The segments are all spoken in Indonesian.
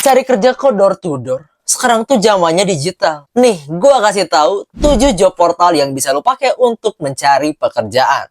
Cari kerja kok door to door. Sekarang tuh zamannya digital. Nih, gua kasih tahu 7 job portal yang bisa lo pakai untuk mencari pekerjaan.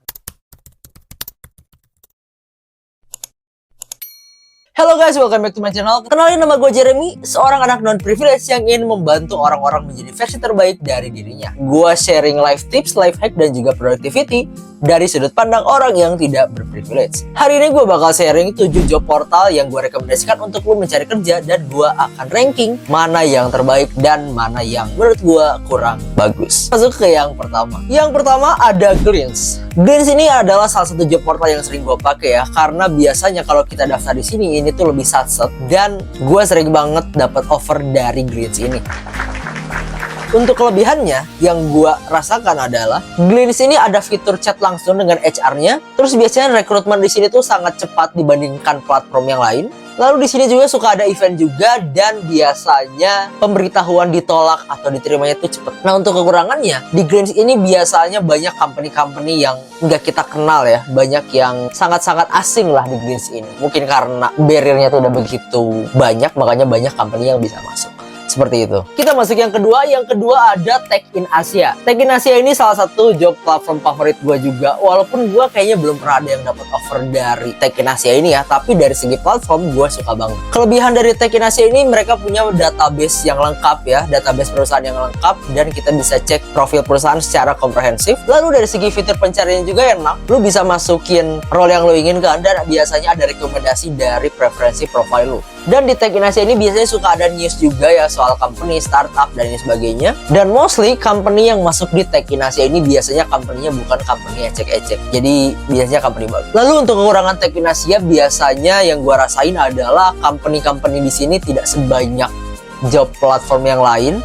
Halo guys, welcome back to my channel. Kenalin, nama gue Jeremy, seorang anak non-privilege yang ingin membantu orang-orang menjadi versi terbaik dari dirinya. Gue sharing life tips, life hack, dan juga productivity dari sudut pandang orang yang tidak berprivilege. Hari ini gue bakal sharing 7 job portal yang gue rekomendasikan untuk lo mencari kerja, dan gue akan ranking mana yang terbaik dan mana yang menurut gue kurang bagus. Masuk ke yang pertama. Yang pertama ada Glints. Glints ini adalah salah satu job portal yang sering gue pakai ya, karena biasanya kalau kita daftar di sini ini tuh lebih satset, dan gue sering banget dapat offer dari Glints ini. Untuk kelebihannya yang gue rasakan adalah Glints ini ada fitur chat langsung dengan HR-nya. Terus biasanya rekrutmen di sini tuh sangat cepat dibandingkan platform yang lain. Lalu di sini juga suka ada event juga, dan biasanya pemberitahuan ditolak atau diterimanya itu cepet. Nah, untuk kekurangannya di Glints ini biasanya banyak company-company yang nggak kita kenal ya, banyak yang sangat-sangat asing lah di Glints ini. Mungkin karena barrier-nya tuh udah begitu banyak, makanya banyak company yang bisa masuk. Seperti itu. Kita masuk yang kedua. Yang kedua ada Tech in Asia. Tech in Asia ini salah satu job platform favorit gue juga. Walaupun gue kayaknya belum pernah ada yang dapat offer dari Tech in Asia ini ya. Tapi dari segi platform gue suka banget. Kelebihan dari Tech in Asia ini, mereka punya database yang lengkap ya. Database perusahaan yang lengkap. Dan kita bisa cek profil perusahaan secara komprehensif. Lalu dari segi fitur pencarian juga enak. Lu bisa masukin role yang lu inginkan. Dan biasanya ada rekomendasi dari preferensi profile lu. Dan di Tech in Asia ini biasanya suka ada news juga ya, soal company, startup, dan lain sebagainya. Dan mostly company yang masuk di Tech in Asia ini biasanya company-nya bukan company ecek-ecek. Jadi biasanya company bagus. Lalu untuk kekurangan Tech in Asia, biasanya yang gua rasain adalah company-company di sini tidak sebanyak job platform yang lain.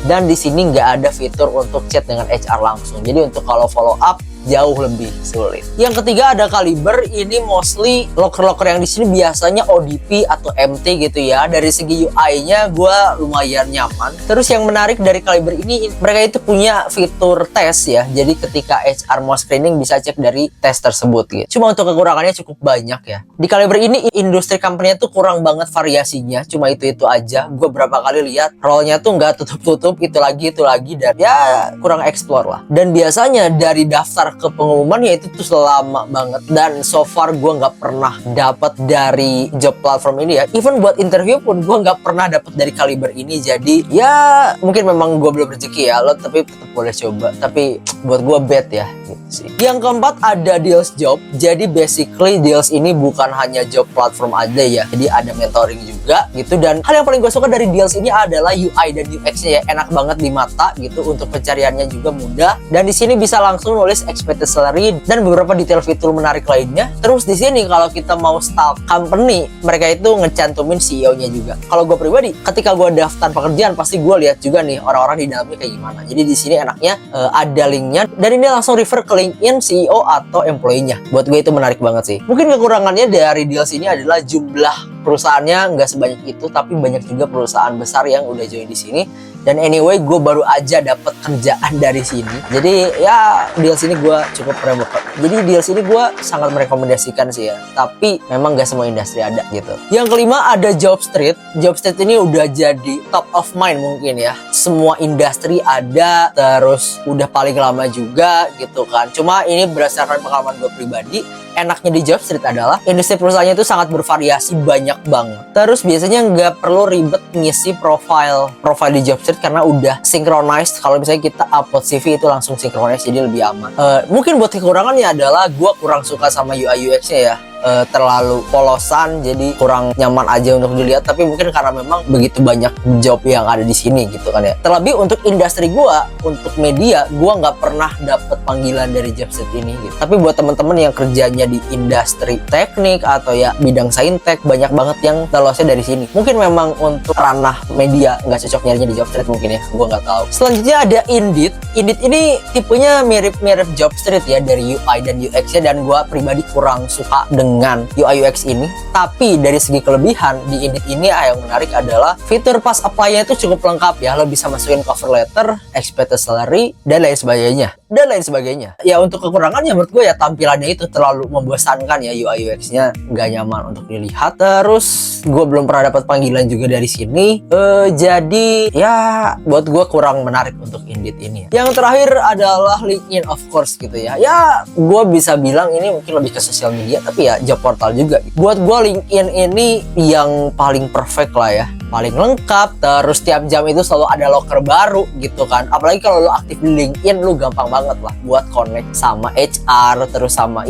Dan di sini nggak ada fitur untuk chat dengan HR langsung. Jadi untuk kalau follow up jauh lebih sulit. Yang ketiga ada Caliber. Ini mostly loker-loker yang di sini biasanya ODP atau MT gitu ya. Dari segi UI-nya gue lumayan nyaman. Terus yang menarik dari Caliber ini, mereka itu punya fitur tes ya. Jadi ketika HR mau screening bisa cek dari tes tersebut gitu. Cuma untuk kekurangannya cukup banyak ya. Di Caliber ini industri company-nya tuh kurang banget variasinya. Cuma itu aja. Gue berapa kali lihat role-nya tuh nggak tutup-tutup, itu lagi dan ya kurang explore lah. Dan biasanya dari daftar ke pengumumannya itu tuh lama banget, dan so far gue nggak pernah dapat dari job platform ini ya. Even buat interview pun gue nggak pernah dapat dari Caliber ini. Jadi ya mungkin memang gue belum rezeki ya lo, tapi tetap boleh coba. Tapi buat gue bad ya gitu sih. Yang keempat ada Deals Job. Jadi basically Deals ini bukan hanya job platform aja ya, jadi ada mentoring juga gitu. Dan hal yang paling gue suka dari Deals ini adalah UI dan UX-nya ya, enak banget di mata gitu. Untuk pencariannya juga mudah, dan di sini bisa langsung nulis expected salary dan beberapa detail fitur menarik lainnya. Terus di sini kalau kita mau stalk company, mereka itu ngecantumin CEO-nya juga. Kalau gue pribadi, ketika gue daftar pekerjaan pasti gue lihat juga nih orang-orang di dalamnya kayak gimana. Jadi di sini enaknya ada linknya, dan ini langsung refer ke LinkedIn CEO atau employee-nya. Buat gue itu menarik banget sih. Mungkin kekurangannya dari Deals ini adalah jumlah perusahaannya nggak sebanyak itu, tapi banyak juga perusahaan besar yang udah join di sini. Dan anyway, gue baru aja dapat kerjaan dari sini. Jadi ya Deals ini gue cukup remote. Jadi Deals ini gue sangat merekomendasikan sih ya. Tapi memang gak semua industri ada gitu. Yang kelima ada Jobstreet. Jobstreet ini udah jadi top of mind mungkin ya. Semua industri ada, terus udah paling lama juga gitu kan. Cuma ini berdasarkan pengalaman gue pribadi, enaknya di Jobstreet adalah industri perusahaannya itu sangat bervariasi, banyak banget. Terus biasanya nggak perlu ribet ngisi profile di Jobstreet karena udah synchronized. Kalau misalnya kita upload CV itu langsung synchronized, jadi lebih aman. Mungkin buat kekurangannya adalah gue kurang suka sama UI UX-nya ya. Terlalu polosan, jadi kurang nyaman aja untuk dilihat. Tapi mungkin karena memang begitu banyak job yang ada di sini gitu kan ya. Terlebih untuk industri gua, untuk media, gua nggak pernah dapet panggilan dari Jobstreet ini gitu. Tapi buat temen-temen yang kerjanya di industri teknik atau ya bidang saintek, banyak banget yang lolosnya dari sini. Mungkin memang untuk ranah media nggak cocok nyarinya di Jobstreet mungkin ya, gua nggak tahu. Selanjutnya ada Indeed. Indeed ini tipenya mirip-mirip Jobstreet ya dari UI dan UX-nya, dan gua pribadi kurang suka dengan dengan UI UX ini. Tapi dari segi kelebihan di Indeed ini yang menarik adalah fitur pas apply-nya itu cukup lengkap ya. Lo bisa masukin cover letter, expected salary, dan lain sebagainya. Ya untuk kekurangannya menurut gue ya tampilannya itu terlalu membosankan ya, UI UX-nya nggak nyaman untuk dilihat. Terus gue belum pernah dapat panggilan juga dari sini. Jadi ya buat gue kurang menarik untuk Indeed ini. Yang terakhir adalah LinkedIn of course gitu ya. Ya gue bisa bilang ini mungkin lebih ke sosial media tapi ya job portal juga. Buat gue LinkedIn ini yang paling perfect lah ya, paling lengkap. Terus tiap jam itu selalu ada loker baru gitu kan. Apalagi kalau lo aktif di LinkedIn, lo gampang banget lah buat connect sama HR, terus sama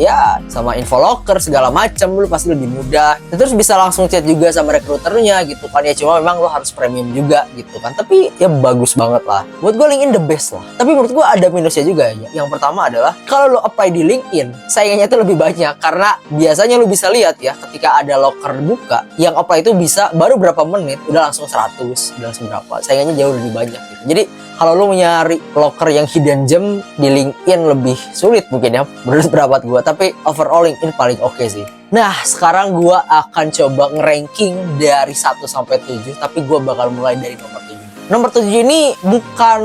info locker segala macam. Lo pasti lebih mudah. Terus bisa langsung chat juga sama rekruternya gitu kan ya. Cuma memang lo harus premium juga gitu kan. Tapi ya bagus banget lah. Buat gue LinkedIn the best lah. Tapi menurut gue ada minusnya juga ya. Yang pertama adalah kalau lo apply di LinkedIn, saingannya itu lebih banyak karena biasanya lo bisa lihat ya ketika ada loker buka, yang apply itu bisa baru berapa menit udah langsung 100, udah langsung berapa. Saingannya jauh lebih banyak gitu. Jadi kalau lo nyari loker yang hidden gem di LinkedIn lebih sulit mungkin ya menurut pendapat gue. Tapi overall LinkedIn paling oke sih. Nah sekarang gue akan coba nge-ranking dari 1 sampai 7. Tapi gue bakal mulai dari nomor 7. Nomor 7 ini bukan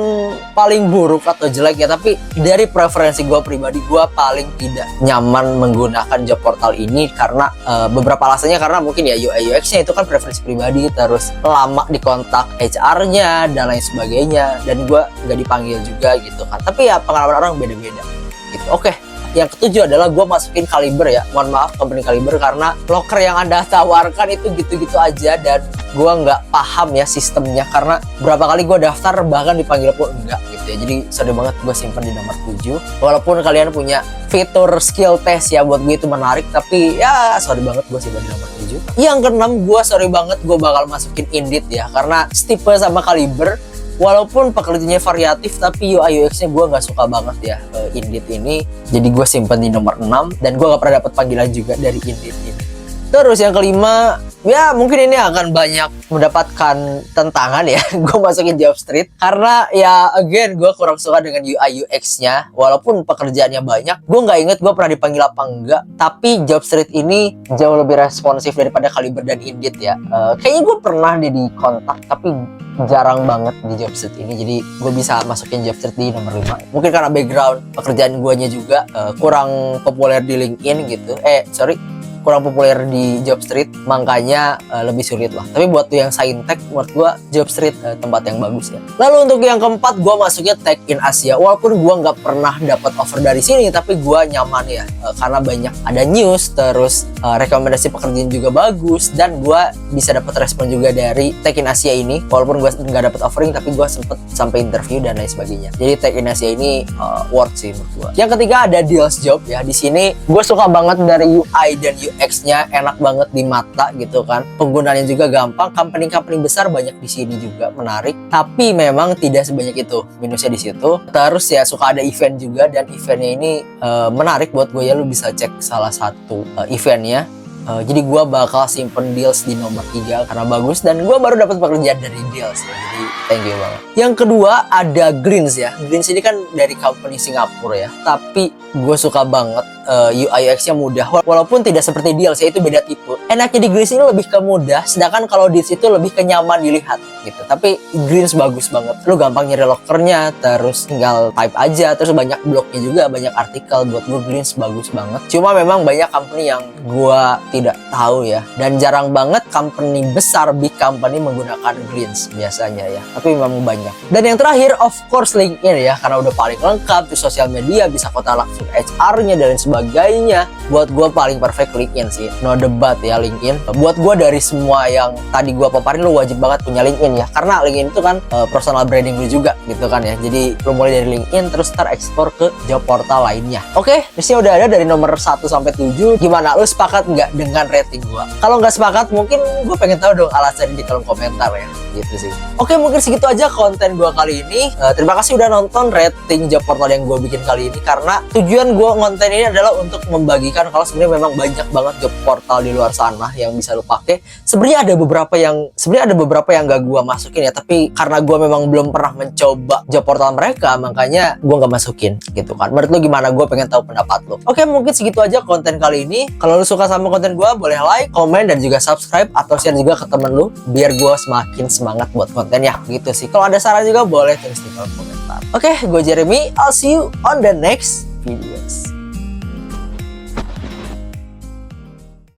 paling buruk atau jelek ya, tapi dari preferensi gue pribadi, gue paling tidak nyaman menggunakan job portal ini karena beberapa alasannya. Karena mungkin ya UI UX-nya itu kan preferensi pribadi, terus lama dikontak HR-nya dan lain sebagainya, dan gue nggak dipanggil juga gitu kan. Tapi ya pengalaman orang beda-beda gitu. Oke. Yang ketujuh adalah gue masukin Caliber ya. Mohon maaf company Caliber karena loker yang Anda tawarkan itu gitu-gitu aja dan gue nggak paham ya sistemnya, karena berapa kali gue daftar bahkan dipanggil pun enggak gitu ya. Jadi sorry banget, gue simpan di nomor 7. Walaupun kalian punya fitur skill test ya, buat gue itu menarik, tapi ya sorry banget gue simpan di nomor 7. Yang keenam, gue sorry banget gue bakal masukin Indeed ya, karena tipe sama Caliber. Walaupun pekerjaannya variatif, tapi UI UX-nya gue nggak suka banget ya Indeed ini. Jadi gue simpen di nomor 6 dan gue nggak pernah dapat panggilan juga dari Indeed ini. Terus yang kelima, ya mungkin ini akan banyak mendapatkan tentangan ya. Gue masukin Jobstreet karena ya again gue kurang suka dengan UI UX-nya. Walaupun pekerjaannya banyak, gue nggak inget gue pernah dipanggil apa enggak. Tapi Jobstreet ini jauh lebih responsif daripada Caliber dan Indeed ya. Kayaknya gue pernah di kontak tapi jarang banget di Jobstreet ini. Jadi gue bisa masukin Jobstreet di nomor 5. Mungkin karena background pekerjaan guanya juga kurang populer di LinkedIn gitu. Kurang populer di Jobstreet, makanya lebih sulit lah. Tapi buat tuh yang saintek, menurut gue Jobstreet tempat yang bagus ya. Lalu untuk yang keempat, gue masuknya Tech in Asia. Walaupun gue nggak pernah dapat offer dari sini, tapi gue nyaman ya karena banyak ada news, terus rekomendasi pekerjaan juga bagus, dan gue bisa dapat respon juga dari Tech in Asia ini. Walaupun gue nggak dapat offering, tapi gue sempet sampai interview dan lain sebagainya. Jadi Tech in Asia ini worth sih menurut gue. Yang ketiga ada Deals Job ya. Di sini gue suka banget dari UI dan UX-nya, enak banget di mata gitu kan. Penggunaannya juga gampang. Company-company besar banyak di sini juga, menarik. Tapi memang tidak sebanyak itu minusnya di situ. Terus ya suka ada event juga, dan eventnya ini menarik buat gue ya. Lu bisa cek salah satu eventnya. Jadi gue bakal simpen Deals di nomor 3 karena bagus, dan gue baru dapat pekerjaan dari Deals ya. Jadi thank you banget. Yang kedua ada Greens ya. Greens ini kan dari company Singapura ya, tapi gue suka banget UI UX-nya mudah. Walaupun tidak seperti Deals ya, itu beda tipe. Enaknya di Greens ini lebih ke mudah, sedangkan kalau Deals itu lebih ke nyaman dilihat gitu. Tapi Greens bagus banget. Lu gampang nyari lokernya, terus tinggal type aja, terus banyak blognya juga, banyak artikel. Buat gue Greens bagus banget. Cuma memang banyak company yang gue tidak tahu ya, dan jarang banget company besar, big company menggunakan Greens biasanya ya, tapi memang banyak. Dan yang terakhir of course LinkedIn ya, karena udah paling lengkap di sosial media, bisa kontak langsung HR-nya dan lain sebagainya. Buat gue paling perfect LinkedIn sih, no debat ya LinkedIn. Buat gue dari semua yang tadi gue paparin, lu wajib banget punya LinkedIn ya, karena LinkedIn itu kan personal branding lu juga gitu kan ya. Jadi lu mulai dari LinkedIn terus ekspor ke job portal lainnya. Oke, di sini udah ada dari nomor 1 sampai 7. Gimana, lu sepakat nggak dengan rating gua? Kalau nggak sepakat, mungkin gue pengen tahu dong alasannya di kolom komentar ya, gitu sih. Oke, mungkin segitu aja konten gua kali ini. Terima kasih udah nonton rating job portal yang gue bikin kali ini, karena tujuan gue ngonten ini adalah adalah untuk membagikan kalau sebenarnya memang banyak banget job portal di luar sana yang bisa lo pakai. Sebenarnya ada beberapa yang gak gua masukin ya, tapi karena gua memang belum pernah mencoba job portal mereka, makanya gua gak masukin gitu kan. Menurut lo gimana? Gue pengen tahu pendapat lo. Oke, mungkin segitu aja konten kali ini. Kalau lo suka sama konten gua, boleh like, komen, dan juga subscribe atau share juga ke temen lo biar gua semakin semangat buat kontennya gitu sih. Kalau ada saran juga boleh tulis di kolom komentar. Oke, gue Jeremy. I'll see you on the next videos.